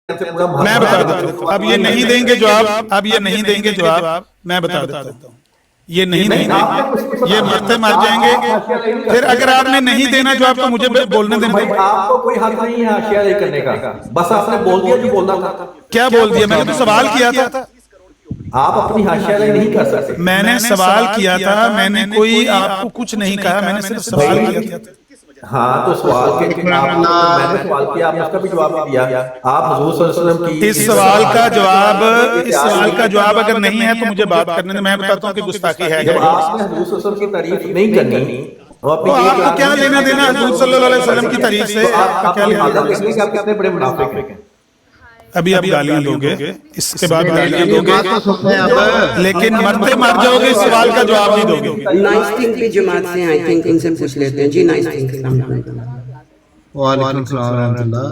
میں بتا دیتا ہوں. اب یہ نہیں دیں گے جواب, میں بتا دیتا ہوں. یہ نہیں دیں گے, یہ مرتے مر جائیں گے. پھر اگر آپ نے نہیں دینا جواب تو مجھے بولنے دیں. آپ کو کوئی حق نہیں ہے حاشیہ کرنے کا, بس آپ نے بول دیا جو بولنا تھا. کیا بول دیا؟ میں نے تو سوال کیا تھا. آپ اپنی حاشیہ نہیں کر سکتے. میں نے سوال کیا تھا, میں نے کوئی آپ کو کچھ نہیں کہا, میں نے صرف سوال کیا تھا. ہاں تو سوال کے میں نے سوال کیا, آپ نے اس کا بھی جواب نہیں دیا. آپ حضور صلی اللہ علیہ وسلم کی اس سوال کا جواب اگر نہیں ہے تو مجھے بات کرنے دیں. میں بتاتا ہوں کہ گستاخی ہے. جب آپ نے حضور صلی اللہ علیہ وسلم کی تعریف نہیں کرنی تو آپ کو کیا لینا دینا حضور صلی اللہ علیہ وسلم کی تعریف سے؟ آپ کیا لینا دینا؟ آپ کتنے بڑے منافق ہیں. ابھی آپ گالیاں دو گے, اس کے بعد گالیاں دو گے, لیکن مرتے مر جاؤ گے, اس سوال کا جواب نہیں دو گے. نائس تھنک کی جماعت سے آئی تھنک ان سے پوچھ لیتے ہیں. جی نائس تھنک. وعلیکم السلام ورحمۃ اللہ.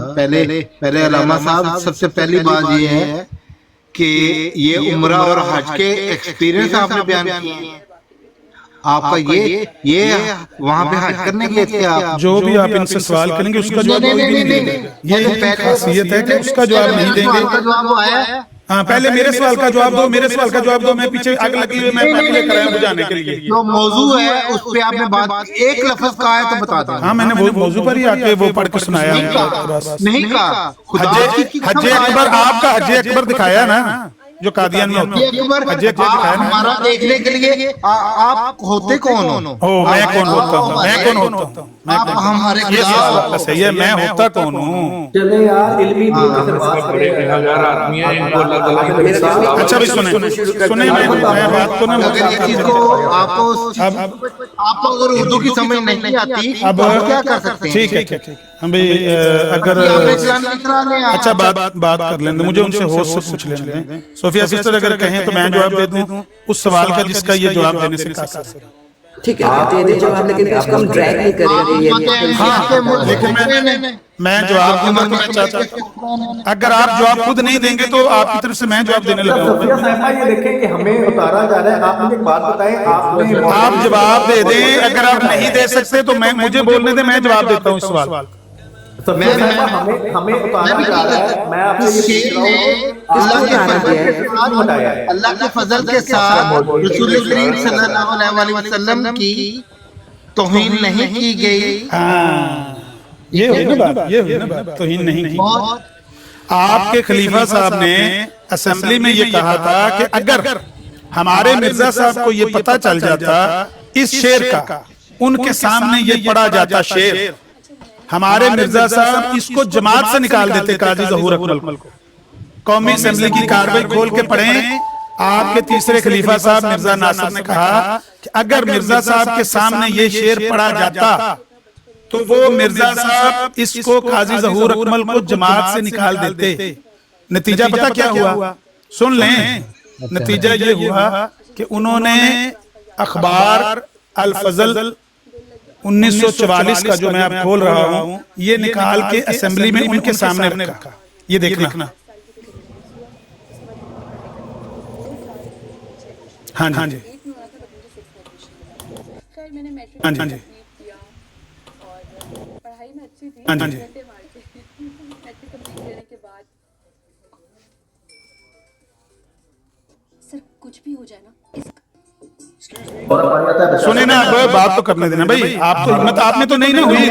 پہلے علامہ صاحب, سب سے پہلی بات یہ ہے کہ یہ عمرہ اور حج کے ایکسپیرینس آپ نے بیان کیے ہیں. آپ کا یہ وہاں پہ حج کرنے گئے تھے آپ؟ جو بھی آپ ان سے سوال کریں گے اس کا جواب نہیں دیں گے. یہ خاصیت ہے کہ اس کا جواب نہیں دیں گے. ہاں پہلے میرے سوال کا جواب دو, میرے سوال کا جواب دو. میں پیچھے آگ لگی ہوئی, میں پہلے کر رہا ہوں بجانے کے لیے. جو موضوع ہے اس پہ آپ نے بات ایک لفظ کہا ہے تو بتا دیں. ہاں میں نے وہ موضوع پر ہی آ کے وہ پڑھ کے سنایا. نہیں کہا. حج اکبر, آپ کا حج اکبر دکھایا نا جو قادیان میں ہوتا ہے. ہمارا دیکھنے کے لیے آپ ہوتے کون ہو؟ میں کون ہوتا ہوں؟ میں کون ہوتا ہوں؟ آپ ہمارے یہ سوال صحیح ہے, میں ہوتا کون ہوں؟ چلے یار علمی بات سے بات کریں. اچھا بھی سنیں میں بات کو نا, اگر یہ چیز کو آپ کو اگر اردو کی سمجھ نہیں آتی اب کیا کر سکتے ہیں؟ ٹھیک ہے ہم بھی اگر اچھا بات کر لیں, مجھے ان سے ہوش سے پوچھ لیں دیں. صوفیہ سسٹر اگر کہیں تو میں جواب دے دوں اس سوال کا جس کا یہ جواب دینے سے قاصر ہے. ٹھیک ہے دے دیں جواب, لیکن اس کو ہم ڈریگ نہیں کریں گے. ہاں لیکن میں جواب دینا میں چاہتا ہوں. اگر آپ جواب خود نہیں دیں گے تو آپ کی طرف سے میں جواب دینے لگا ہوں. صوفیہ صاحبہ یہ دیکھیں کہ ہمیں اتارا جا رہا ہے. آپ مجھے ایک بات بتائیں, آپ جواب دے دیں. اگر آپ نہیں دے سکتے تو مجھے بولنے دیں, میں جواب دیتا ہوں اس سوال. صوفیہ صاحبہ ہمیں اتارا جا رہا ہے. میں آپ سے یہ اللہ کے فضل کے ساتھ رسول کریم صلی اللہ علیہ وسلم کی توہین نہیں کی گئی. یہ ہوئی نا بات, توہین نہیں کی. آپ کے خلیفہ صاحب نے اسمبلی میں یہ کہا تھا کہ اگر ہمارے مرزا صاحب کو یہ پتہ چل جاتا اس شعر کا, ان کے سامنے یہ پڑھا جاتا شعر, ہمارے مرزا صاحب اس کو جماعت سے نکال دیتے قاضی ظہور اکمل کو. قومی اسمبلی کی کاروائی کھول کے پڑھیں. آپ کے تیسرے خلیفہ صاحب مرزا ناصر نے کہا کہ اگر مرزا صاحب کے سامنے یہ شعر پڑھا جاتا تو وہ مرزا صاحب اس کو قاضی ظہور اکمل کو جماعت سے نکال دیتے. نتیجہ پتہ کیا ہوا؟ سن لیں. نتیجہ یہ ہوا کہ انہوں نے اخبار الفضل 1944 کا جو میں آپ کھول رہا ہوں یہ نکال کے اسمبلی میں ان کے سامنے رکھا. یہ دیکھنا. ہاں جی ہاں جی ہاں جی سر کچھ بھی ہو جائے نا. سنیں نا, اب بات تو کرنے دینا بھائی. آپ تو ہمت آپ نے تو نہیں نا ہوئی.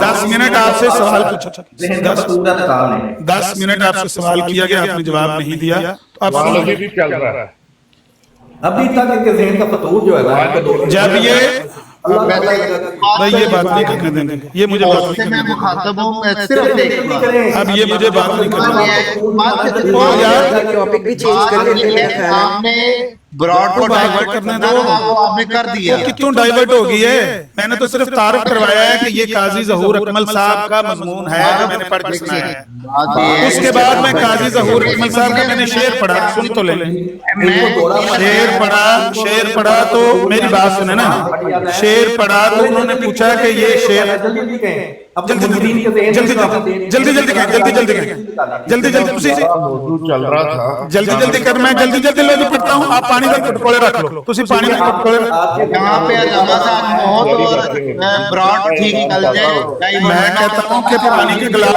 10 منٹ آپ سے سوال پوچھا, 10 منٹ آپ سے سوال کیا گیا, آپ نے جواب نہیں دیا. اب ابھی تک ان کے ذہن کا فطور جو ہے نا, جب یہ بھائی یہ بات نہیں کرنے دیں گے, یہ مجھے بات نہیں کرنے دیں گے. اب یہ مجھے بات نہیں کرنے دیں گے. ٹاپک بھی چینج کر لیتے ہیں. براڈ کو ڈائیورٹ کرنے دو. آپ نے کر دیا. کتوں ڈائیورٹ ہو گئی ہے؟ میں نے تو صرف تعارف کروایا ہے کہ یہ قاضی ظہور اکمل صاحب کا مضمون ہے جو میں نے پڑھ کے سنایا ہے. اس کے بعد میں قاضی ظہور اکمل صاحب کا میں نے شعر پڑھا, سن تو لیں. شعر پڑھا تو میری بات سنیں نا. شعر پڑھا تو انہوں نے پوچھا کہ یہ شعر جلدی کر, میں جلدی لوگ پڑھتا ہوں. آپ پانی کا کٹکولے رکھ لو, تسی پانی کا کٹکولے یہاں پہ علامہ صاحب بہت اور براڈ ٹھیک نکل جائے. میں کہتا ہوں کہ پانی کے گلاس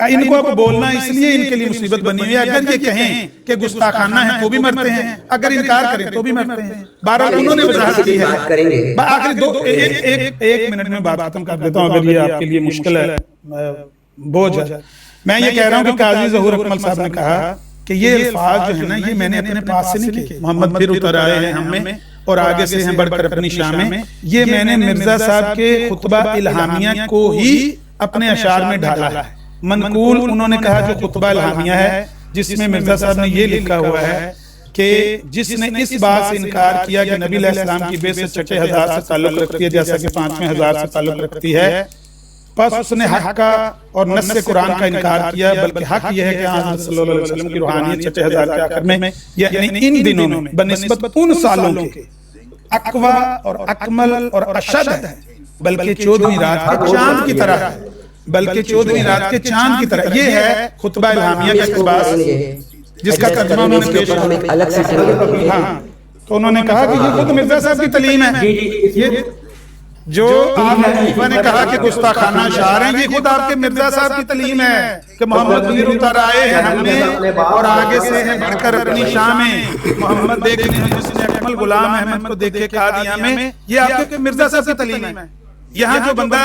ان کو اب بولنا اس لیے ان کے لیے مصیبت بنی ہوئی ہے. اگر یہ کہیں کہ گستاخانہ ہیں تو بھی مرتے ہیں, اگر انکار کریں تو بھی مرتے ہیں. بہرحال انہوں نے وضاحت کی ہے. آخری ایک منٹ میں بات ختم کر دیتا ہوں اگر یہ آپ کے لیے مشکل ہے, بوجھ ہے. میں یہ کہہ رہا ہوں کہ قاضی ظہور اکمل صاحب نے کہا کہ یہ الفاظ جو ہے نا یہ میں نے اپنے پاس سے نہیں کیے, محمد پھر اتر آئے ہیں ہم میں اور آگے سے ہیں بڑھ کر اپنی شاہ میں, یہ میں نے مرزا صاحب کے خطبہ الہامیہ کو ہی اپنے اشعار میں ڈالا ہے. منقول انہوں نے کہا جو خطبہ الہامیہ ہے جس میں مرزا صاحب نے یہ لکھا ہوا ہے کہ جس نے اس بات سے انکار کیا کہ نبی علیہ السلام کی بعثت 6000 سے تعلق رکھتی ہے جیسا کہ 5000 سے تعلق رکھتی ہے, پس اس نے حق کا اور نص قرآن کا انکار کیا, بلکہ حق یہ ہے کہ حضرت صلی اللہ علیہ وسلم کی روحانیت 6000 کے آخر میں یعنی ان دنوں میں بنسبت ان سالوں کے اقوی اور اکمل اور اشد ہے, بلکہ 14ویں رات کے چاند کی طرح ہے, بلکہ 14ویں رات کے چاند کی طرح. یہ ہے خطبہ الہامیہ کا اقتباس جس کا ترجمہ انہوں نے پیش کیا. ہاں تو انہوں نے کہا کہ یہ خود مرزا صاحب کی تعلیم ہے. یہ جو آپ نے کہا کہ گستاخانہ اشعار ہیں یہ خود آپ کے مرزا صاحب کی تعلیم ہے کہ محمد پھر اتر آئے ہیں ہم میں اور آگے سے ہیں بڑھ کر اپنی شاہ میں, محمد دیکھنے جس نے اکمل غلام احمد کو دیکھے قادیاں میں, یہ آپ کے مرزا صاحب کی تعلیم ہے. یہاں جو بندہ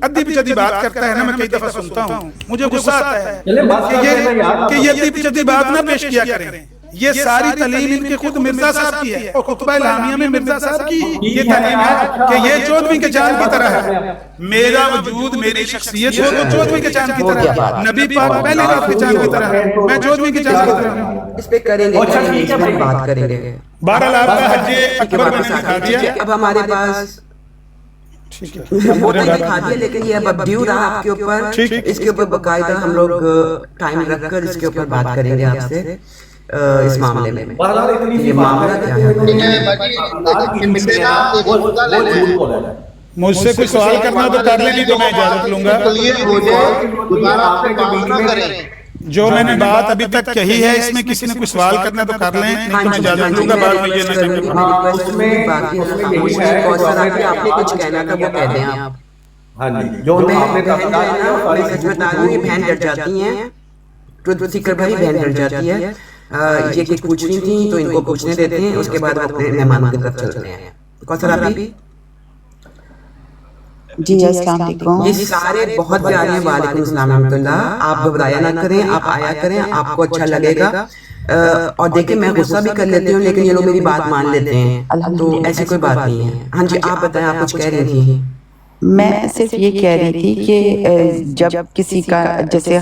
ادھی پچھدی بات کرتا ہے نا, میں کئی دفعہ سنتا ہوں, مجھے غصہ آتا ہے کہ یہ ادھی پچھدی بات نہ پیش کیا کریں. یہ ساری تعلیم ان کے خود مرزا صاحب کی ہے اور خطبہ الہامیہ میں مرزا صاحب کی یہ تعلیم ہے کہ یہ 14ویں کے چاند کی طرح ہے. میرا وجود میری شخصیت ہو تو 14ویں کے چاند کی طرح ہے, نبی پاک پہلے رات کے چاند کی طرح ہے, میں 14ویں کے چاند کی طرح ہوں. اس پہ کریں گے, بات کریں گے. بہرحال آپ کا حج اکبر میں نے دکھا دیا. اب ہمارے پاس وہ تو دکھا دیا, لیکن یہ اب ڈیو رہا آپ کے اوپر. اس کے اوپر باقاعدہ ہم لوگ ٹائم رکھ کر اس کے اوپر بات کریں گے آپ سے اس معاملے میں. یہ معاملہ کیا ہے؟ مجھ سے کوئی سوال کرنا تو کر لیں, تو میں اجازت لوں گا. جو میں نے بات ابھی تک کہی ہے اس میں کسی نے کوئی سوال کرنا تو کر لیں, نہیں تو میں اجازت لوں گا. بعد میں یہ آپ نے کچھ کہنا تھا وہ کہہ دیں آپ. ہاں جی, جو میں سچ بتا رہی ہوں, یہ بہن ڈر جاتی ہیں, ٹروتھ سیکر بھائی بہن ڈر جاتی ہے. یہ کچھ پوچھ رہی تھی تو ان کو پوچھنے دیتے ہیں, اس کے بعد اپنے مہمان کی طرف چلتے ہیں. کوثر آپی جی السلام علیکم. یہ سارے بہت پیارے ہیں. وعلیکم السلام ورحمۃ اللہ. آپ گھبرایا نہ کریں, آپ آیا کریں, آپ کو اچھا لگے گا. اور دیکھیں میں غصہ بھی کر لیتی ہوں لیکن یہ لوگ میری بات مان لیتے ہیں, تو ایسی کوئی بات نہیں ہے. ہاں جی آپ بتائیں, آپ کچھ کہہ رہی تھی. میں صرف یہ کہہ رہی تھی کہ جب کسی کا جیسے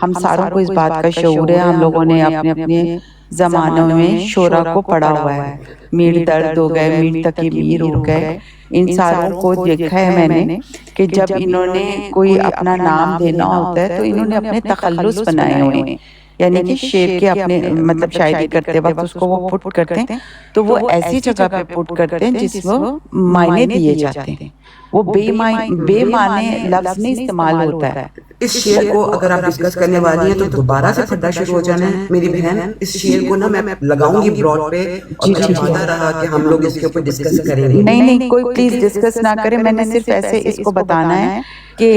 ہم ساروں کو اس بات کا شعور ہے, ہم لوگوں نے اپنے اپنے زمانوں میں شعرا کو پڑھا ہوا ہے. میر درد ہو گئے, میر تقی میر ہو گئے, ان ساروں کو دیکھا ہے میں نے کہ جب انہوں نے کوئی اپنا نام دینا ہوتا ہے تو انہوں نے اپنے تخلص بنائے ہوئے ہیں, یعنی کہ شعر کے اپنے مطلب شاعری کرتے وقت اس کو وہ پٹ کرتے ہیں تو وہ ایسی جگہ پہ پٹ کرتے ہیں جس وہ معنی دیے جاتے ہیں. وہ بے معنی لفظ نہیں استعمال ہوتا ہے. اس شعر کو اگر آپ ڈسکس کرنے والی ہیں تو دوبارہ سے پھٹنا شروع ہو جانا ہے میری بہن. اس شعر کو نا میں لگاؤں گی بروڈ پہ, اور میرا رہا کہ ہم لوگ اس کے اوپر ڈسکس کریں گے. نہیں کوئی پلیز ڈسکس نہ کرے, میں نے صرف ایسے اس کو بتانا ہے کہ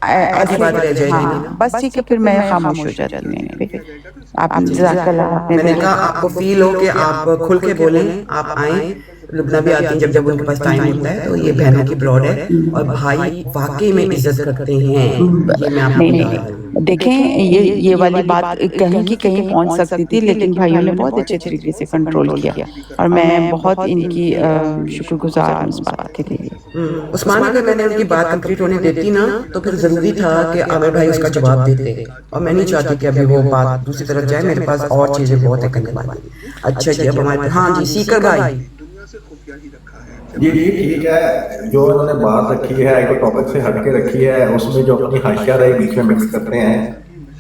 آدھی بات رہ جائے گی. بس ٹھیک ہے, پھر میں خاموش ہو جاتی ہوں. آپ جزاک اللہ. میں نے کہا آپ کو فیل ہو کہ آپ کھل کے بولیں, آپ آئیں. لبنہ بھی آتی ہیں جب ان کے پاس ٹائم ہوتا ہے, تو یہ بہنوں کی بروڈ ہے اور بھائی واقعی میں عزت کرتے ہیں. یہ میں آپ کو دیکھیں یہ والی بات کہیں کی کہیں پہنچ سکتی تھی, لیکن بھائیوں نے بہت اچھے طریقے سے کنٹرول کیا اور میں بہت ان کی شکر گزار ہوں اس بات کے لیے. عثمان اگر میں نے ان کی بات کمپلیٹ ہونے دیتی نا تو پھر ضروری تھا کہ عامر بھائی اس کا جواب دیتے, اور میں نہیں چاہتی کہ ابھی وہ بات دوسری طرف جائے. میرے پاس اور چیزیں بہت ہے کرنے والی. اچھا جی, اب ہمارے ہاں جی سیکر بھائی. جی ٹھیک ہے, جو انہوں نے بات رکھی ہے ایک ٹاپک سے ہٹ کے رکھی ہے, اس میں جو اپنی حاشیہ رائے بیچ میں مکس کرتے ہیں,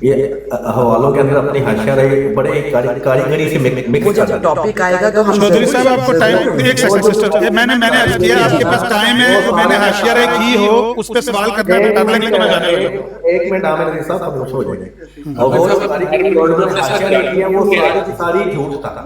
یہ حوالوں کے اندر اپنی حاشیہ رائے بڑے کاریگری سے مکس کرتے ہیں. ٹاپک آئے گا تو ہم چودھری صاحب آپ کو ٹائم, ایک سیکنڈ, میں نے عرض کیا آپ کے پاس ٹائم ہے, میں نے حاشیہ رائے کی ہو اس پہ سوال کرنا ہے کر لیں گے, تو میں جانے لگا. ایک منٹ عامر علی صاحب خاموش ہو جائیں. اور وہ جو کاریگری حاشیہ رائے کی ہے وہ ساری جھوٹ تھا.